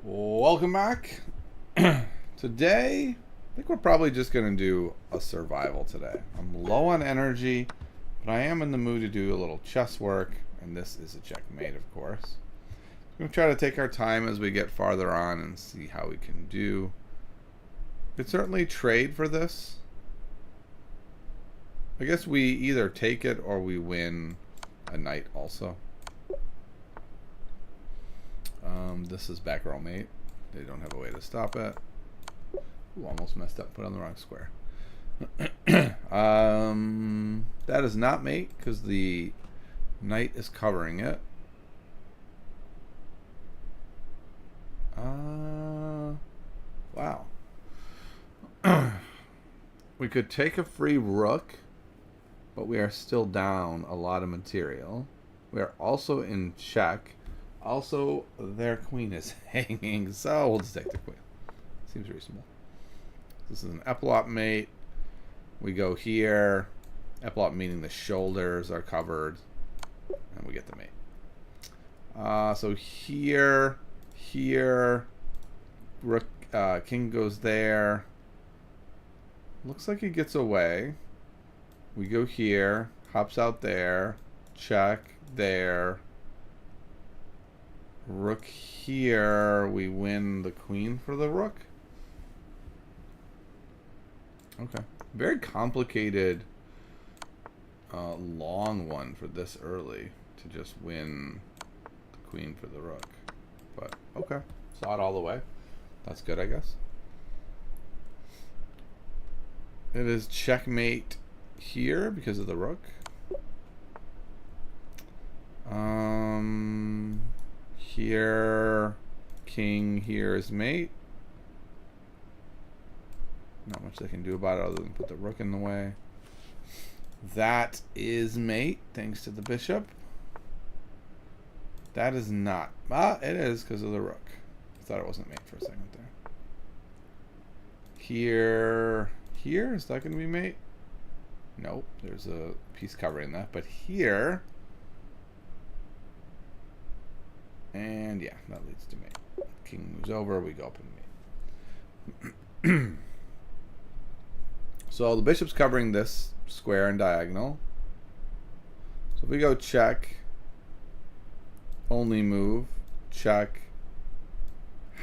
Welcome back. Today, I think we're probably just going to do a survival today. I'm low on energy, but I am in the mood to do a little chess work, and this is a checkmate, of course. We're going to try to take our time as we get farther on and see how we can do. Could certainly trade for this. I guess we either take it or we win a knight also. This is back row mate. They don't have a way to stop it. Ooh, almost messed up. Put on the wrong square. That is not mate because the knight is covering it. Wow. We could take a free rook, but we are still down a lot of material. We are also in check. Also, their queen is hanging, so we'll just take the queen. Seems reasonable. This is an epilogue mate. We go here. Epilogue meaning the shoulders are covered, and we get the mate. So here, rook, king goes there. Looks like he gets away. We go here, hops out there, check there. Rook here, we win the queen for the rook. Okay. Very complicated, long one for this early to just win the queen for the rook. But, okay. Saw it all the way. That's good, I guess. It is checkmate here because of the rook. Here, king, here is mate. Not much they can do about it other than put the rook in the way. That is mate, thanks to the bishop. That is not. Ah, it is because of the rook. I thought it wasn't mate for a second there. Here, is that going to be mate? Nope, there's a piece covering that. But here, and yeah, that leads to mate. King moves over, we go up and mate. So the bishop's covering this square and diagonal. So if we go check, only move, check,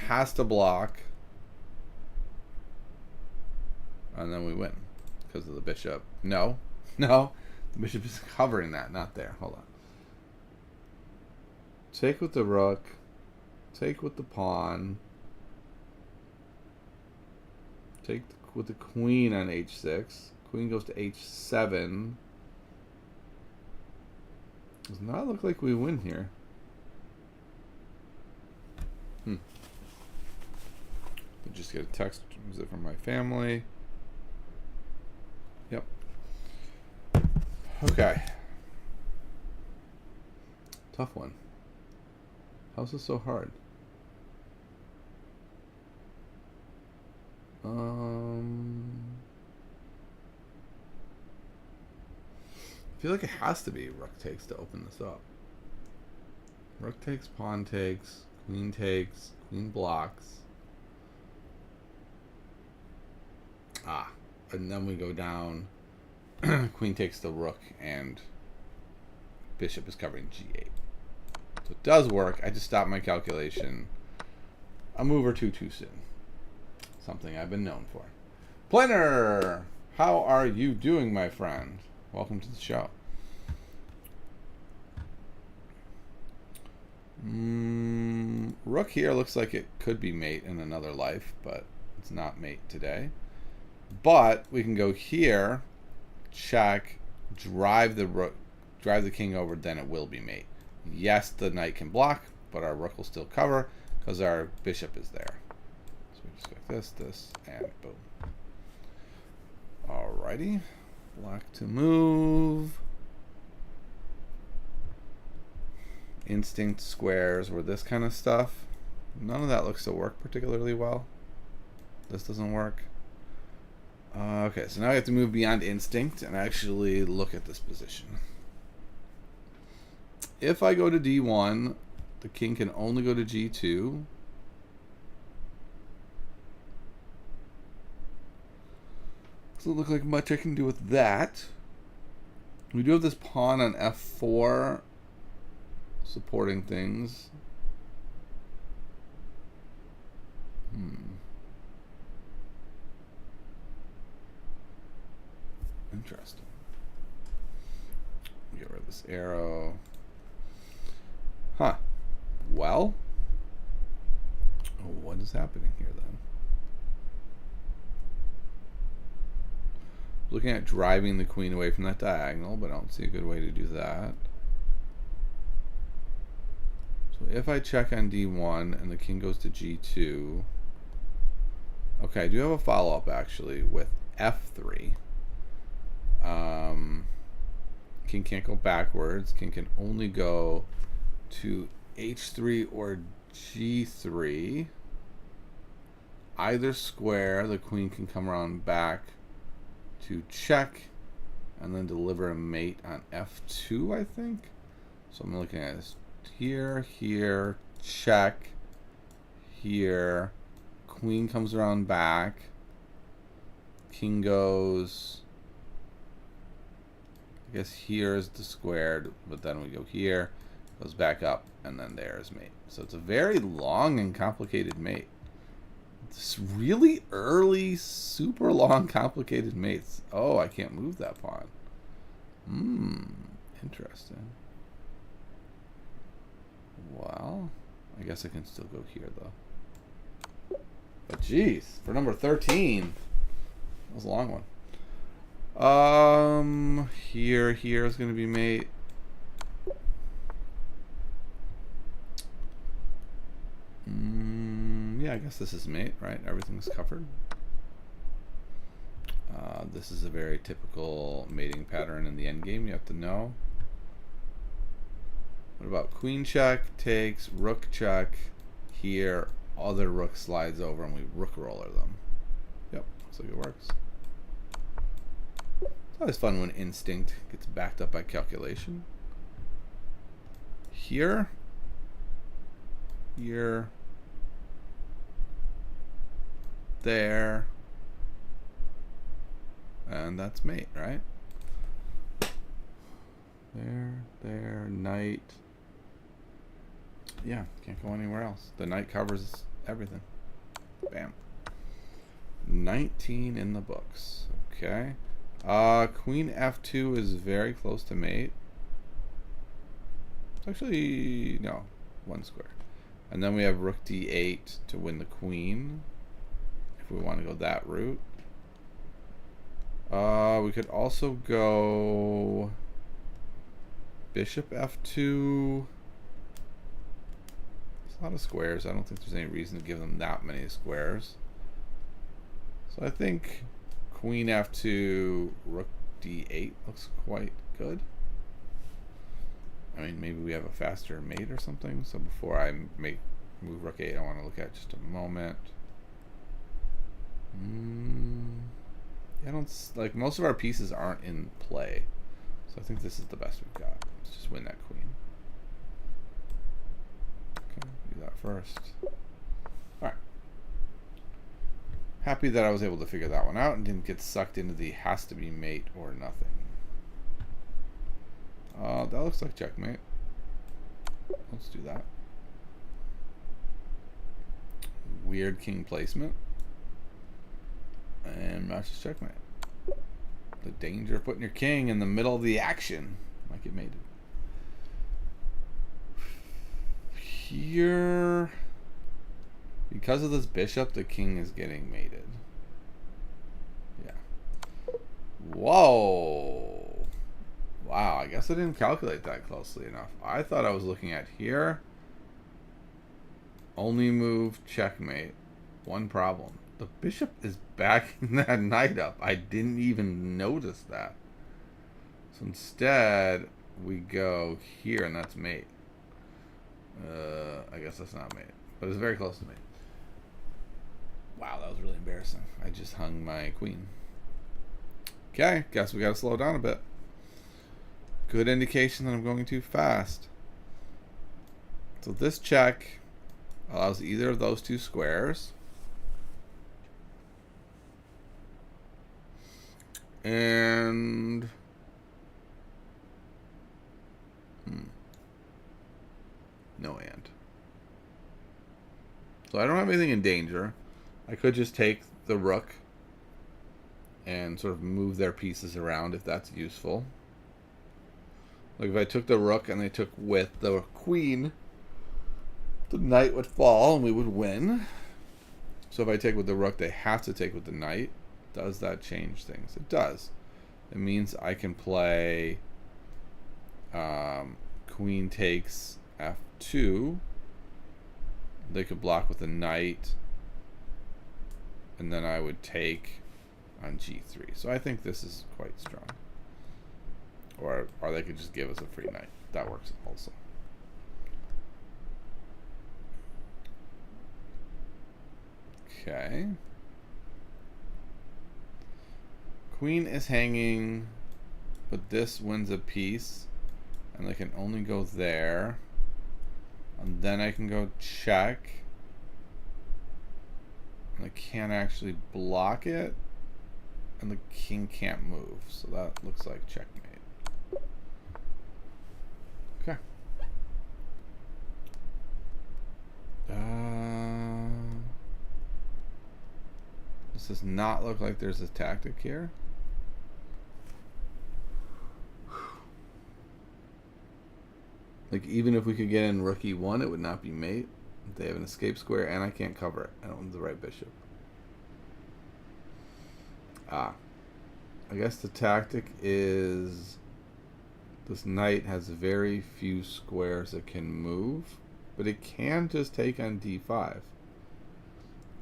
has to block, and then we win because of the bishop. No, the bishop is covering that, not there. Hold on. Take with the rook, take with the pawn, take with the queen on h6. Queen goes to h7. Does not look like we win here. We just get a text. Is it from my family? Yep. Okay. Tough one. How's this so hard? I feel like it has to be rook takes to open this up. Rook takes, pawn takes, queen blocks. And then we go down. Queen takes the rook, and bishop is covering g8. So it does work. I just stopped my calculation a move or two too soon. Something I've been known for. Planner, how are you doing, my friend? Welcome to the show. Rook here looks like it could be mate in another life, but it's not mate today. But we can go here, check, drive the king over, then it will be mate. Yes, the knight can block, but our rook will still cover because our bishop is there. So we just go this, and boom. Alrighty. Black to move. Instinct squares or this kind of stuff. None of that looks to work particularly well. This doesn't work. Okay, so now I have to move beyond instinct and actually look at this position. If I go to d1, the king can only go to g2. Doesn't look like much I can do with that. We do have this pawn on f4 supporting things. Interesting. Get rid of this arrow. Huh. Well, what is happening here then? Looking at driving the queen away from that diagonal, but I don't see a good way to do that. So if I check on d1 and the king goes to g2, okay, I do have a follow-up actually with f3. King can't go backwards. King can only go to h3 or g3. Either square, the queen can come around back to check and then deliver a mate on f2, I think. So I'm looking at this here, here, check, here. Queen comes around back. King goes, I guess here is the squared, but then we go here, goes back up, and then there's mate. So it's a very long and complicated mate. It's really early, super long, complicated mates. Oh, I can't move that pawn. Interesting. Well, I guess I can still go here, though. But geez, for number 13, that was a long one. Here is going to be mate. Yeah, I guess this is mate, right? Everything's covered. This is a very typical mating pattern in the endgame. You have to know. What about queen check, takes, rook check? Here, other rook slides over and we rook roller them. Yep, looks like it works. It's always fun when instinct gets backed up by calculation. Here, there, and that's mate, right? There, knight. Yeah, can't go anywhere else. The knight covers everything. Bam. 19 in the books. Okay. Queen f2 is very close to mate. It's actually, no, one square. And then we have rook d8 to win the queen, if we want to go that route. We could also go bishop f2. It's a lot of squares. I don't think there's any reason to give them that many squares. So I think queen f2, rook d8 looks quite good. I mean, maybe we have a faster mate or something. So before I move rook 8, I want to look at just a moment. I don't like, most of our pieces aren't in play, so I think this is the best we've got. Let's just win that queen. Okay, do that first. All right. Happy that I was able to figure that one out and didn't get sucked into the has to be mate or nothing. That looks like checkmate. Let's do that. Weird king placement. And matches checkmate. The danger of putting your king in the middle of the action. Like it made it. Here, because of this bishop, the king is getting mated. Yeah. Whoa. Wow, I guess I didn't calculate that closely enough. I thought I was looking at here. Only move checkmate. One problem. The bishop is backing that knight up. I didn't even notice that. So instead, we go here, and that's mate. I guess that's not mate. But it's very close to mate. Wow, that was really embarrassing. I just hung my queen. Okay, guess we gotta slow down a bit. Good indication that I'm going too fast. So this check allows either of those two squares. And no and. So I don't have anything in danger. I could just take the rook and sort of move their pieces around if that's useful. Like if I took the rook and they took with the queen, the knight would fall and we would win. So if I take with the rook, they have to take with the knight. Does that change things? It does. It means I can play queen takes f2. They could block with the knight. And then I would take on g3. So I think this is quite strong. Or they could just give us a free knight. That works also. Okay. Queen is hanging, but this wins a piece. And they can only go there. And then I can go check. And I can't actually block it. And the king can't move. So that looks like checkmate. Okay. This does not look like there's a tactic here. Like, even if we could get in rook e1, it would not be mate. They have an escape square, and I can't cover it. I don't have the right bishop. I guess the tactic is this knight has very few squares it can move, but it can just take on d5.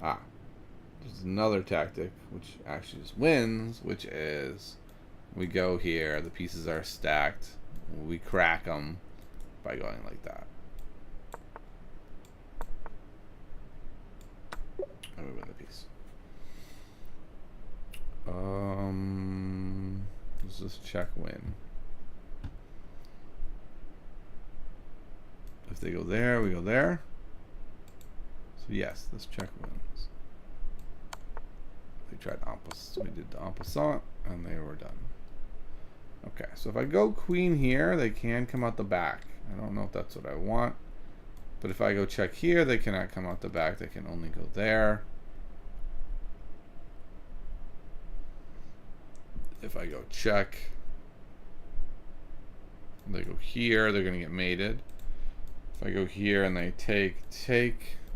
There's another tactic, which actually just wins, which is we go here, the pieces are stacked, we crack them by going like that. And we win the piece. Does this check win? If they go there, we go there. So yes, this check wins. They tried opposite. We did the opposite, and they were done. Okay, so if I go queen here, they can come out the back. I don't know if that's what I want. But if I go check here, they cannot come out the back. They can only go there. If I go check, they go here, they're going to get mated. If I go here and they take,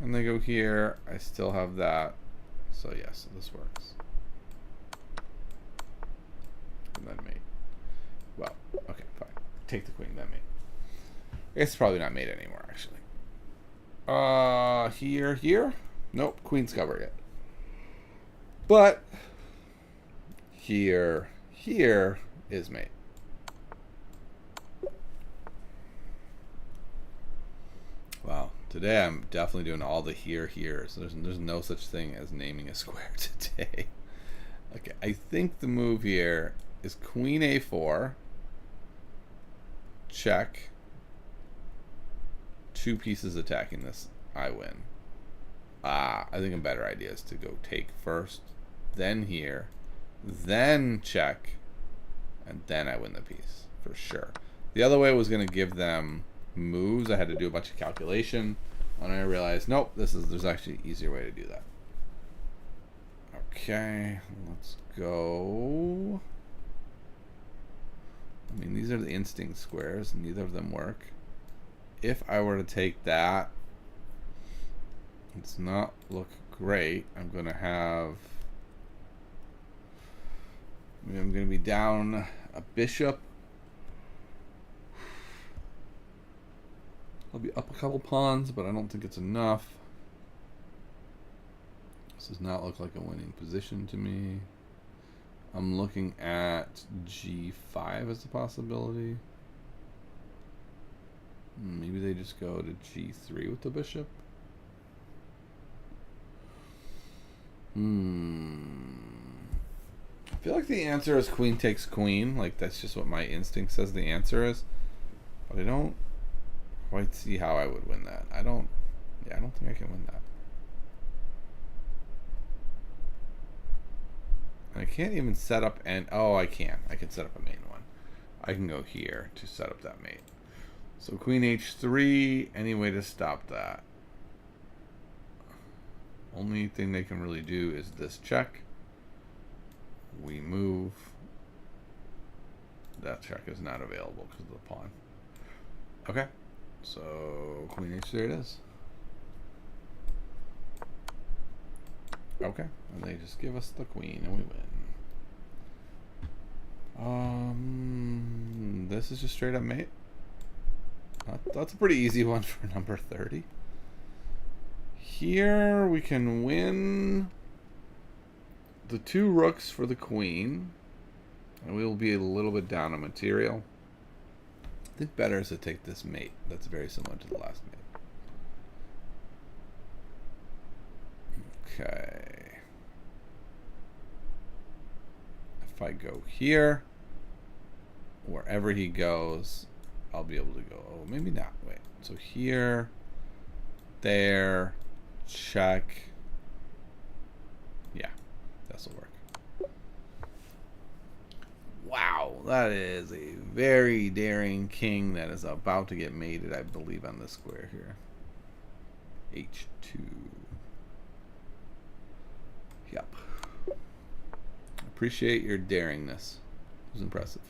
and they go here, I still have that. So yes, this works. And then mate. Well, okay, fine. Take the queen, then mate. It's probably not mate anymore, actually. Here. Nope, queen's covered it. But here is mate. Wow, today I'm definitely doing all the here's. There's no such thing as naming a square today. Okay, I think the move here is queen a4, check, two pieces attacking this, I win. I think a better idea is to go take first, then here, then check, and then I win the piece for sure. The other way was going to give them moves. I had to do a bunch of calculation, and I realized nope, there's actually an easier way to do that. Okay, let's go. I mean, these are the instinct squares, neither of them work. If I were to take that, it's not look great. I'm gonna be down a bishop. I'll be up a couple pawns, but I don't think it's enough. This does not look like a winning position to me. I'm looking at g5 as a possibility. Maybe they just go to g3 with the bishop. I feel like the answer is queen takes queen. Like, that's just what my instinct says the answer is. But I don't quite see how I would win that. I don't think I can win that. I can't even set up and oh, I can. I can set up a mate one. I can go here to set up that mate. So queen h3. Any way to stop that? Only thing they can really do is this check. We move. That check is not available because of the pawn. Okay, so queen h3 it is. Okay, and they just give us the queen and we win. This is just straight up mate. That's a pretty easy one for number 30. Here we can win the 2 rooks for the queen, and we will be a little bit down on material. I think better is to take this mate. That's very similar to the last mate. Okay. If I go here, wherever he goes, I'll be able to go. Oh, maybe not. Wait. So here, there, check. Yeah, this will work. Wow, that is a very daring king that is about to get mated, I believe, on this square here. H2. Yep. Appreciate your daringness. It was impressive.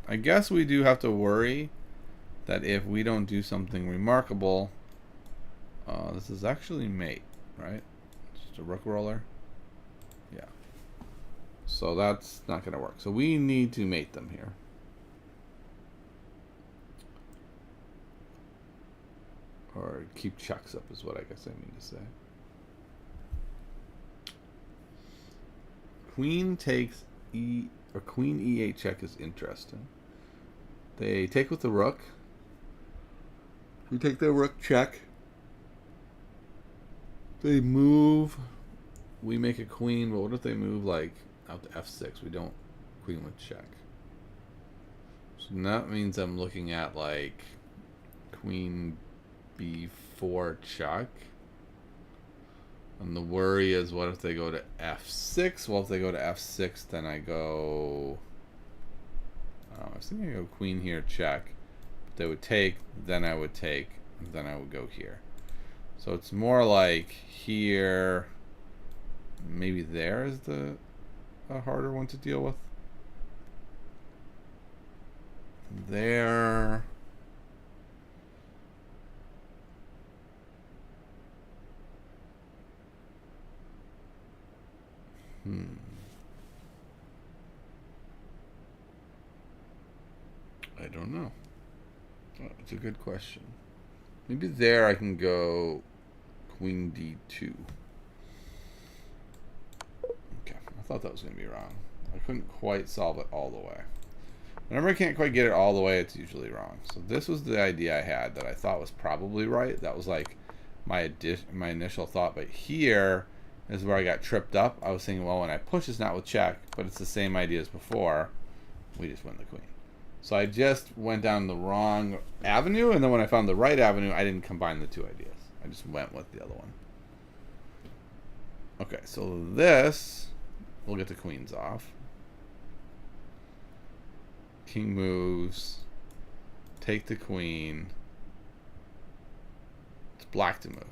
I guess we do have to worry that if we don't do something remarkable, this is actually mate, right? Just a rook roller. Yeah. So that's not going to work. So we need to mate them here. Or keep checks up is what I guess I mean to say. Queen takes E, or queen E8 check is interesting. They take with the rook. We take their rook check. They move. We make a queen, but what if they move like out to f6? We don't queen with check. So that means I'm looking at like queen b4 check. And the worry is, what if they go to f6? Well, if they go to f6, then I go... I was thinking I go queen here, check. They would take, then I would take, and then I would go here. So it's more like here, maybe there is the harder one to deal with. There... I don't know. It's a good question. Maybe there I can go queen d2. Okay, I thought that was going to be wrong. I couldn't quite solve it all the way. Whenever I can't quite get it all the way, it's usually wrong. So this was the idea I had that I thought was probably right. That was like my initial thought. But here is where I got tripped up. I was thinking, well, when I push, it's not with check, but it's the same idea as before. We just win the queen. So I just went down the wrong avenue, and then when I found the right avenue, I didn't combine the two ideas. I just went with the other one. Okay, so this, we'll get the queens off. King moves. Take the queen. It's black to move.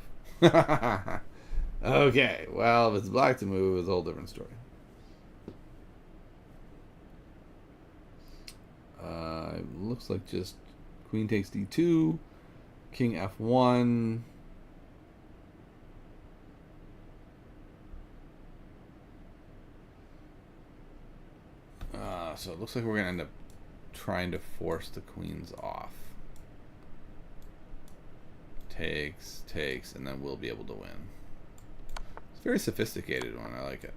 Okay, well, if it's black to move, it's a whole different story. Looks like just queen takes d2, king f1. So it looks like we're going to end up trying to force the queens off. Takes, takes, and then we'll be able to win. It's a very sophisticated one. I like it.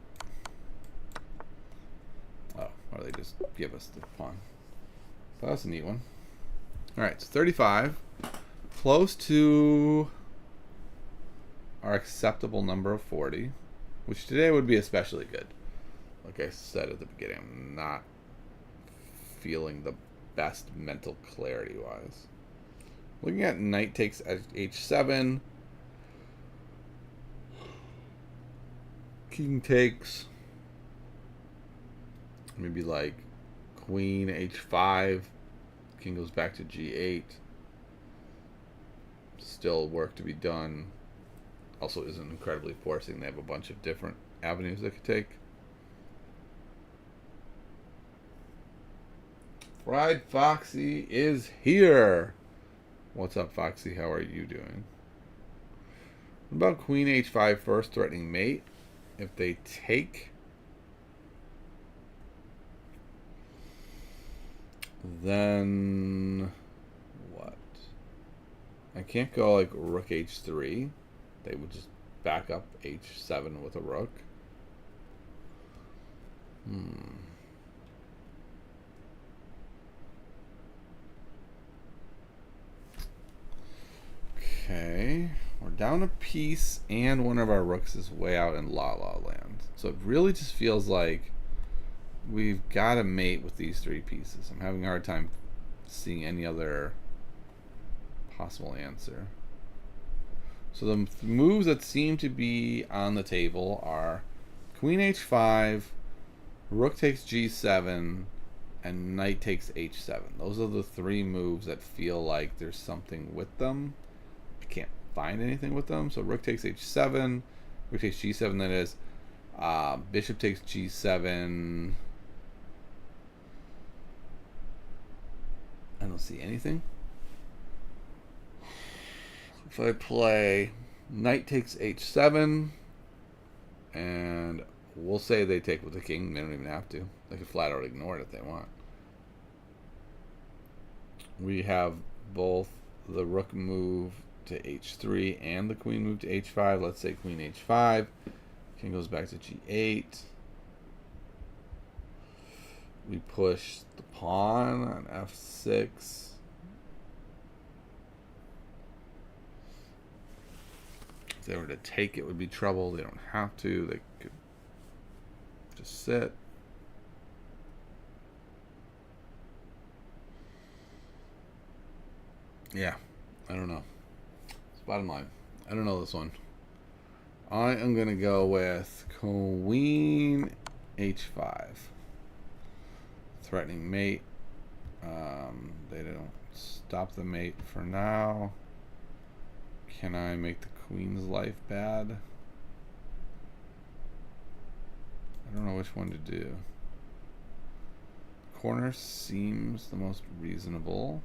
Oh, or they just give us the pawn. But that's a neat one. Alright, so 35. Close to our acceptable number of 40, which today would be especially good. Like I said at the beginning, I'm not feeling the best mental clarity wise. Looking at knight takes h7. King takes. Maybe like queen h5. King goes back to g8. Still work to be done. Also isn't incredibly forcing. They have a bunch of different avenues they could take. Fried Foxy is here. What's up, Foxy? How are you doing? What about queen h5 first, threatening mate? If they take, then what? I can't go like rook h3. They would just back up h7 with a rook. Okay, we're down a piece, and one of our rooks is way out in La La Land. So it really just feels like we've got to mate with these three pieces. I'm having a hard time seeing any other possible answer. So the moves that seem to be on the table are queen h5, rook takes g7, and knight takes h7. Those are the three moves that feel like there's something with them. I can't find anything with them. So rook takes h7, rook takes g7, that is. Bishop takes g7. I don't see anything. If I play knight takes h7, and we'll say they take with the king, they don't even have to. They could flat out ignore it if they want. We have both the rook move to h3 and the queen move to h5. Let's say queen h5. King goes back to g8. We push the pawn on f6. If they were to take, it would be trouble. They don't have to. They could just sit. Yeah, I don't know. It's bottom line. I don't know this one. I am going to go with queen h5. Threatening mate. They don't stop the mate for now. Can I make the queen's life bad? I don't know which one to do. Corner seems the most reasonable.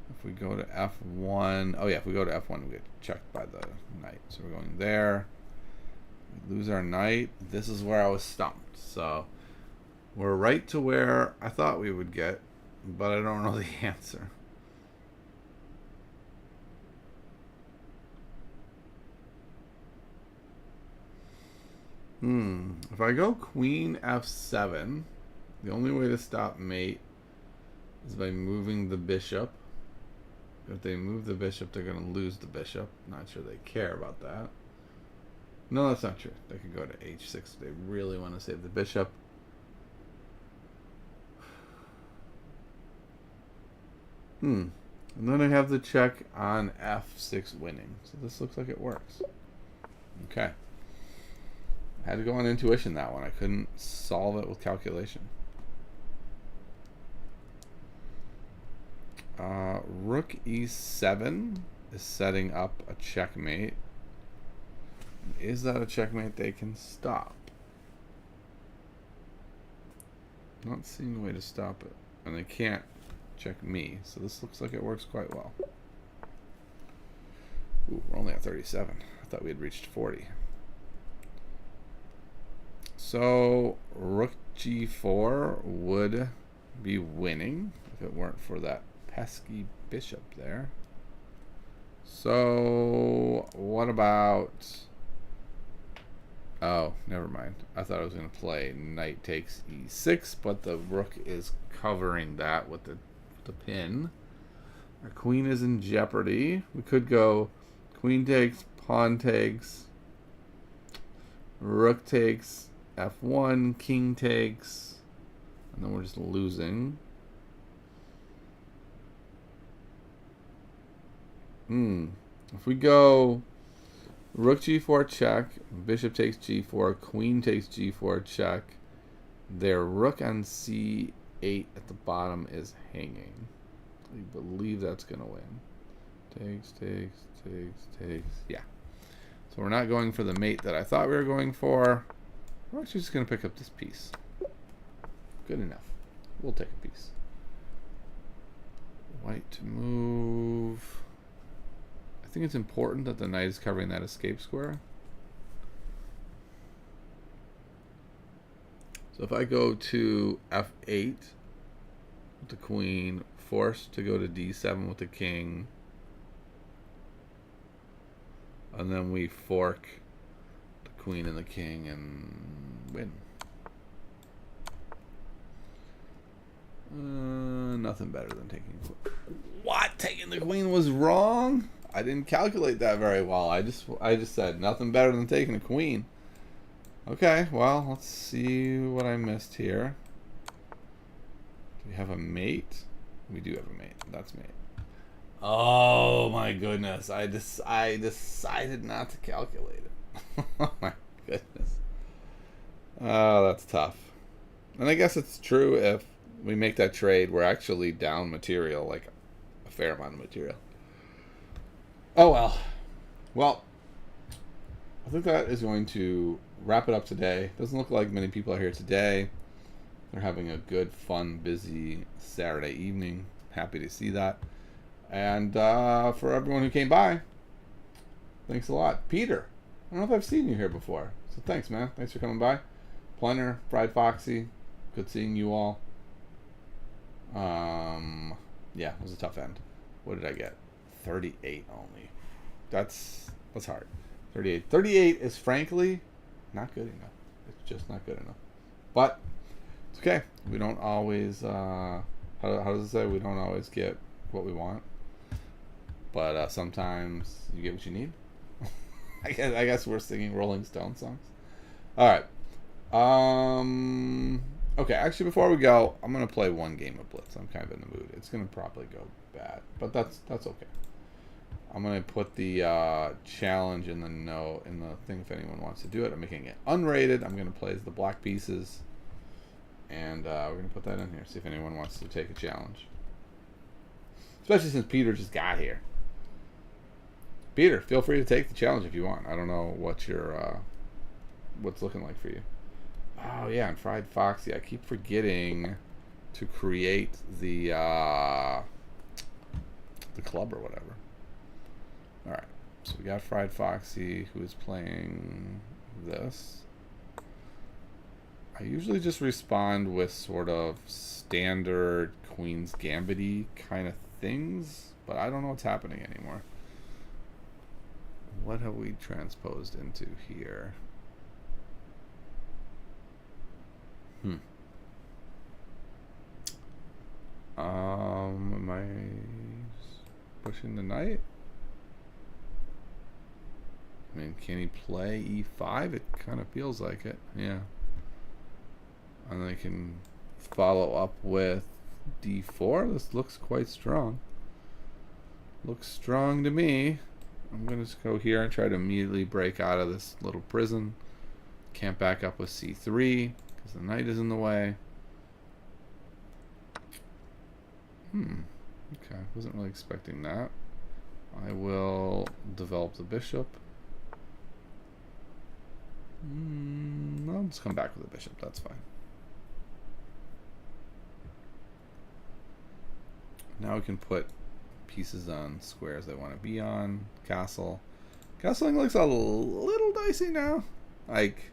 If we go to f1, oh yeah, if we go to f1, we get checked by the knight. So we're going there. We lose our knight. This is where I was stumped. So we're right to where I thought we would get, but I don't know the answer. If I go queen f7, the only way to stop mate is by moving the bishop. If they move the bishop, they're going to lose the bishop. Not sure they care about that. No, that's not true. They could go to h6 if they really want to save the bishop. And then I have the check on f6 winning. So this looks like it works. Okay. I had to go on intuition that one. I couldn't solve it with calculation. Rook e7 is setting up a checkmate. Is that a checkmate they can stop? Not seeing a way to stop it. And they can't check me, so this looks like it works quite well. Ooh, we're only at 37. I thought we had reached 40. So rook g4 would be winning if it weren't for that pesky bishop there. So what about... Oh, never mind. I thought I was going to play knight takes e6, but the rook is covering that with the pin. Our queen is in jeopardy. We could go queen takes, pawn takes, rook takes, f1, king takes, and then we're just losing. If we go Rook g4 check. Bishop takes g4. Queen takes g4 check. Their rook on c8 at the bottom is hanging. I believe that's going to win. Takes. Yeah. So we're not going for the mate that I thought we were going for. We're actually just going to pick up this piece. Good enough. We'll take a piece. White to move. I think it's important that the knight is covering that escape square. So if I go to f8 with the queen, forced to go to d7 with the king, and then we fork the queen and the king and win. Nothing better than taking. What? Taking the queen was wrong? I didn't calculate that very well. I just said nothing better than taking a queen. Okay, well, let's see what I missed here. Do we have a mate? We do have a mate. That's mate. Oh my goodness. I decided not to calculate it. Oh my goodness. Oh, that's tough. And I guess it's true if we make that trade, we're actually down material, like a fair amount of material. Oh well. Well, I think that is going to wrap it up today. Doesn't look like many people are here today. They're having a good, fun, busy Saturday evening. Happy to see that. And for everyone who came by, thanks a lot. Peter, I don't know if I've seen you here before. So thanks, man. Thanks for coming by. Plenner, Fried Foxy, good seeing you all. Yeah, it was a tough end. What did I get? 38 only. That's hard. 38. 38 is frankly not good enough. It's just not good enough. But it's okay. We don't always how does it say? We don't always get what we want. But sometimes you get what you need. I guess we're singing Rolling Stone songs. All right. Okay, actually before we go, I'm gonna play one game of Blitz. I'm kind of in the mood. It's gonna probably go bad, but that's okay. I'm gonna put the challenge in the thing if anyone wants to do it. I'm making it unrated. I'm gonna play as the black pieces, and we're gonna put that in here. See if anyone wants to take a challenge. Especially since Peter just got here. Peter, feel free to take the challenge if you want. I don't know what your what's looking like for you. Oh yeah, and Fried Foxy. I keep forgetting to create the club or whatever. All right, so we got Fried Foxy who is playing this. I usually just respond with sort of standard Queen's Gambit-y kind of things, but I don't know what's happening anymore. What have we transposed into here? Am I pushing the knight? I mean, can he play e5? It kind of feels like it, yeah. And I can follow up with d4. This looks quite strong. Looks strong to me. I'm going to just go here and try to immediately break out of this little prison. Can't back up with c3 because the knight is in the way. Okay, wasn't really expecting that. I will develop the bishop. I'll just come back with the bishop, that's fine. Now we can put pieces on squares they want to be on. Castle. Castling looks a little dicey now. Like,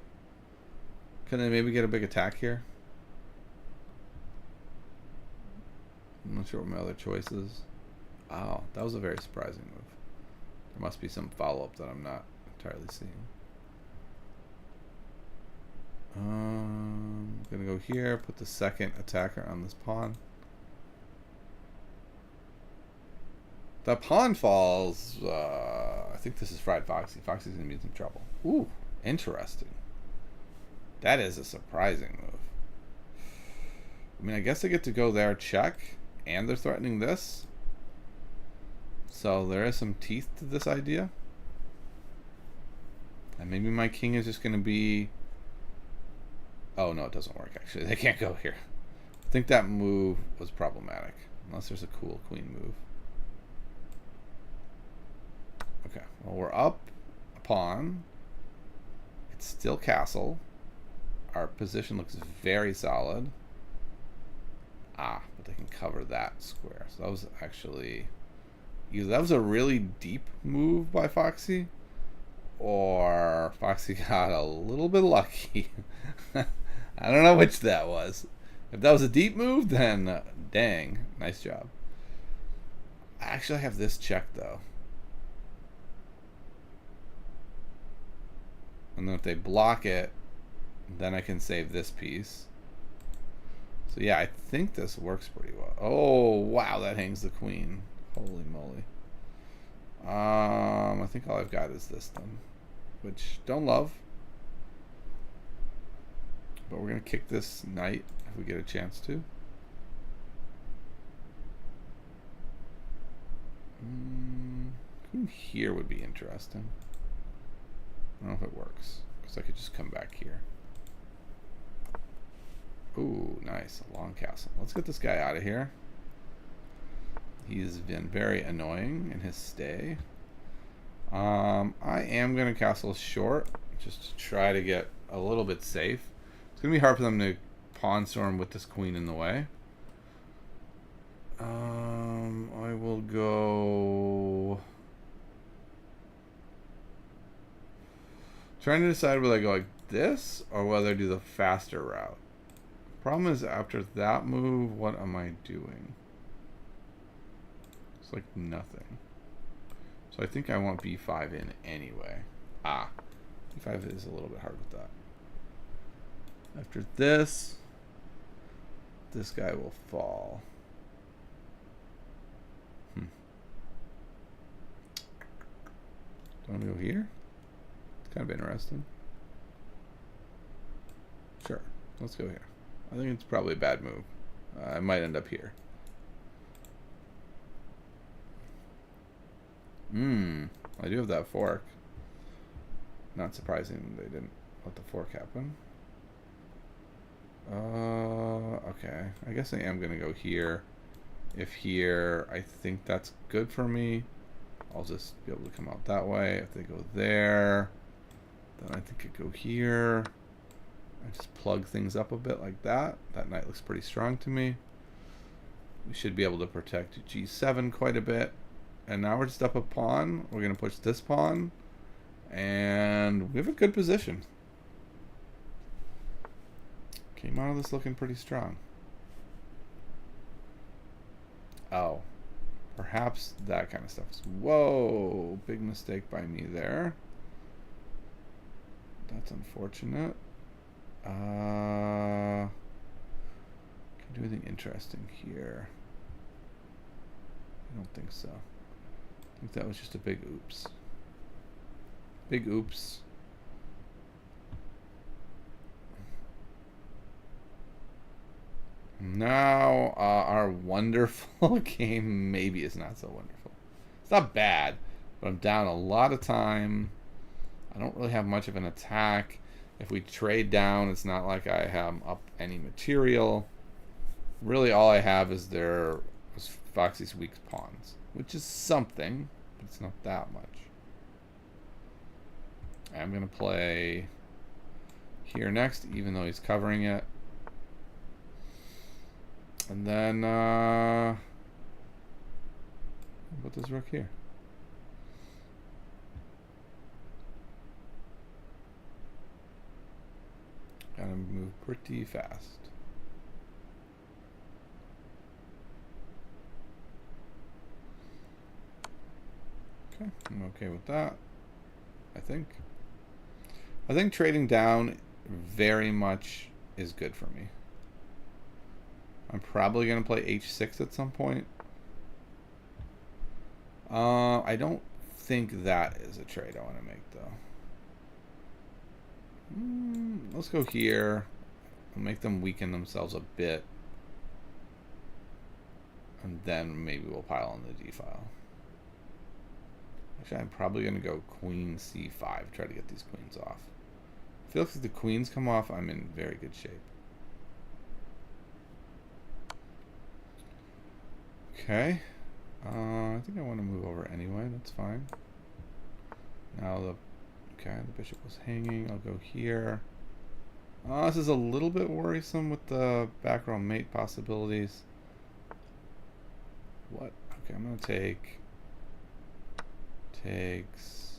can I maybe get a big attack here? I'm not sure what my other choice is. Oh, that was a very surprising move. There must be some follow-up that I'm not entirely seeing. I'm gonna go here, put the second attacker on this pawn. The pawn falls. I think this is Fried Foxy. Foxy's gonna be in some trouble. Ooh, interesting. That is a surprising move. I mean, I guess I get to go there, check, and they're threatening this. So there is some teeth to this idea. And maybe my king is just going to be... Oh, no, it doesn't work, actually. They can't go here. I think that move was problematic. Unless there's a cool queen move. Okay, well, we're up a pawn. It's still castle. Our position looks very solid. Ah, but they can cover that square. So that was actually... Either that was a really deep move by Foxy, or Foxy got a little bit lucky. I don't know which that was. If that was a deep move, then dang, nice job. I actually have this checked, though. And then if they block it, then I can save this piece. So yeah, I think this works pretty well. Oh, wow, that hangs the queen. Holy moly. I think all I've got is this then, which don't love. But we're going to kick this knight if we get a chance to. Queen here would be interesting. I don't know if it works, because I could just come back here. Ooh, nice. A long castle. Let's get this guy out of here. He's been very annoying in his stay. I am going to castle short, just to try to get a little bit safe. It's going to be hard for them to pawn storm with this queen in the way. I will go... Trying to decide whether I go like this or whether I do the faster route. Problem is, after that move, what am I doing? It's like nothing. So I think I want b5 in anyway. Ah, b5 is a little bit hard with that. After this, this guy will fall. Do I want to go here? It's kind of interesting. Sure, let's go here. I think it's probably a bad move. I might end up here. I do have that fork. Not surprising they didn't let the fork happen. Okay. I guess I am going to go here. If here, I think that's good for me. I'll just be able to come out that way. If they go there, then I think I go here. I just plug things up a bit like that. That knight looks pretty strong to me. We should be able to protect g7 quite a bit. And now we're just up a pawn. We're going to push this pawn. And we have a good position. Came out of this looking pretty strong. Oh. Perhaps that kind of stuff. Whoa. Big mistake by me there. That's unfortunate. Can do anything interesting here? I don't think so. I think that was just a big oops. Big oops. Now our wonderful game maybe is not so wonderful. It's not bad, but I'm down a lot of time. I don't really have much of an attack. If we trade down, it's not like I have up any material. Really all I have is Foxy's weak pawns, which is something, but it's not that much. I'm going to play here next, even though he's covering it. And then, put this rook here. Gotta move pretty fast. Okay, I'm okay with that, I think. I think trading down very much is good for me. I'm probably going to play h6 at some point. I don't think that is a trade I want to make, though. Let's go here. I'll make them weaken themselves a bit. And then maybe we'll pile on the d file. Actually, I'm probably going to go queen c5. Try to get these queens off. I feel like if the queens come off, I'm in very good shape. Okay. I think I want to move over anyway. That's fine. Now the bishop was hanging. I'll go here. This is a little bit worrisome with the back row mate possibilities. What? Okay, I'm gonna take. Takes.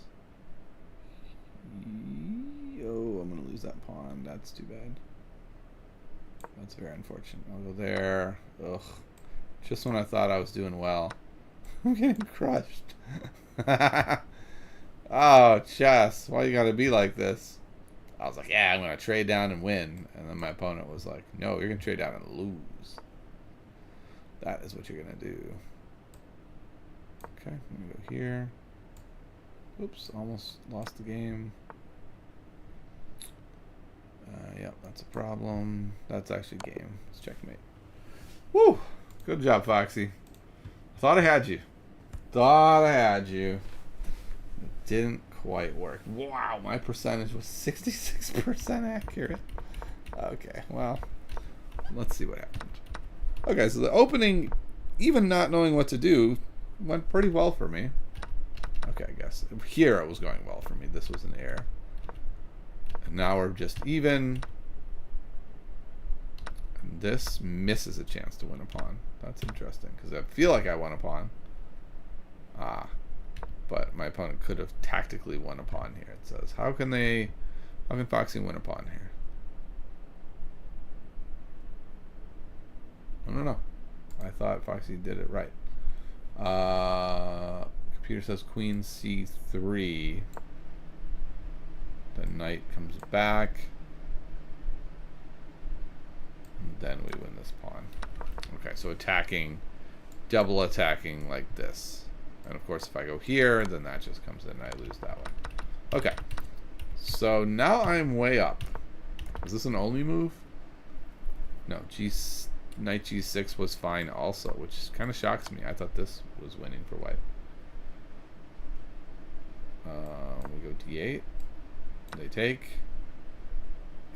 Oh, I'm gonna lose that pawn. That's too bad. That's very unfortunate. I'll go there. Ugh. Just when I thought I was doing well. I'm getting crushed. Oh, chess. Why you gotta be like this? I was like, yeah, I'm gonna trade down and win. And then my opponent was like, no, you're gonna trade down and lose. That is what you're gonna do. Okay, I'm gonna go here. Oops, almost lost the game. Yep, that's a problem. That's actually game. It's checkmate. Woo! Good job, Foxy. Thought I had you. Thought I had you. It didn't quite work. Wow, my percentage was 66% accurate. Okay, well, let's see what happened. Okay, so the opening, even not knowing what to do, went pretty well for me. Okay, I guess. Here it was going well for me. This was an error. And now we're just even. And this misses a chance to win a pawn. That's interesting, because I feel like I won a pawn. But my opponent could have tactically won a pawn here. It says, how can Foxy win a pawn here? I don't know. I thought Foxy did it right. Computer says queen c3. The knight comes back. And then we win this pawn. Okay, so attacking, double attacking like this. And of course, if I go here, then that just comes in and I lose that one. Okay. So now I'm way up. Is this an only move? No, knight g6 was fine also, which kind of shocks me. I thought this was winning for white. We go d8. They take.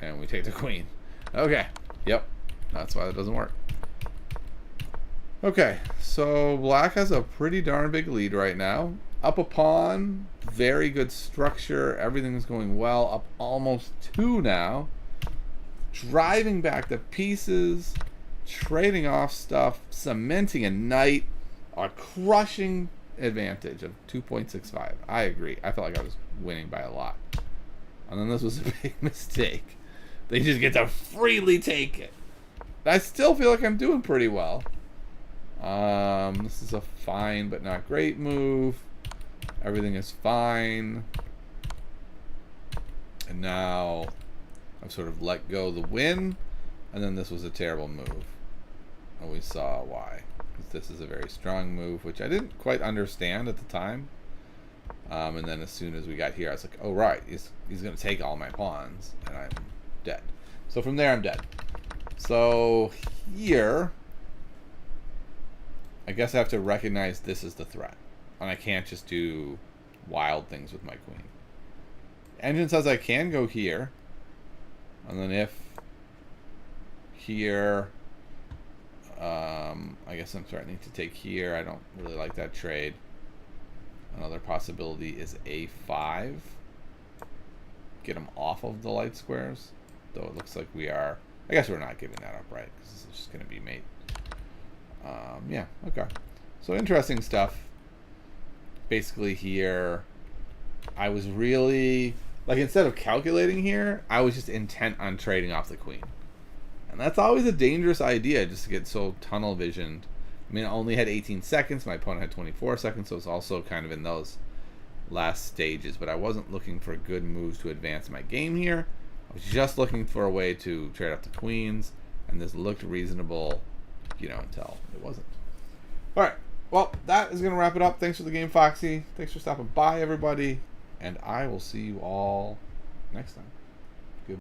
And we take the queen. Okay. Yep. That's why that doesn't work. Okay, so black has a pretty darn big lead right now. Up a pawn, very good structure. Everything is going well. Up almost 2 now. Driving back the pieces, trading off stuff, cementing a knight, a crushing advantage of 2.65. I agree. I felt like I was winning by a lot. And then this was a big mistake. They just get to freely take it. I still feel like I'm doing pretty well. This is a fine but not great move. Everything is fine. And now I've sort of let go the win. And then this was a terrible move. And we saw why. Because this is a very strong move, which I didn't quite understand at the time. And then as soon as we got here, I was like, oh, right. He's going to take all my pawns. And I'm dead. So from there, I'm dead. So here, I guess I have to recognize this is the threat. And I can't just do wild things with my queen. Engine says I can go here. And then if here, I guess I'm threatening to take here. I don't really like that trade. Another possibility is a5. Get him off of the light squares. Though it looks like we are. I guess we're not giving that up, right? Because this is just going to be mate. Yeah, okay. So interesting stuff. Basically here, I was really, like, instead of calculating here, I was just intent on trading off the queen. And that's always a dangerous idea, just to get so tunnel visioned. I mean, I only had 18 seconds. My opponent had 24 seconds, so it's also kind of in those last stages. But I wasn't looking for good moves to advance my game here. I was just looking for a way to trade off the queens, and this looked reasonable, you know, until it wasn't. All right. Well, that is going to wrap it up. Thanks for the game, Foxy. Thanks for stopping by, everybody. And I will see you all next time.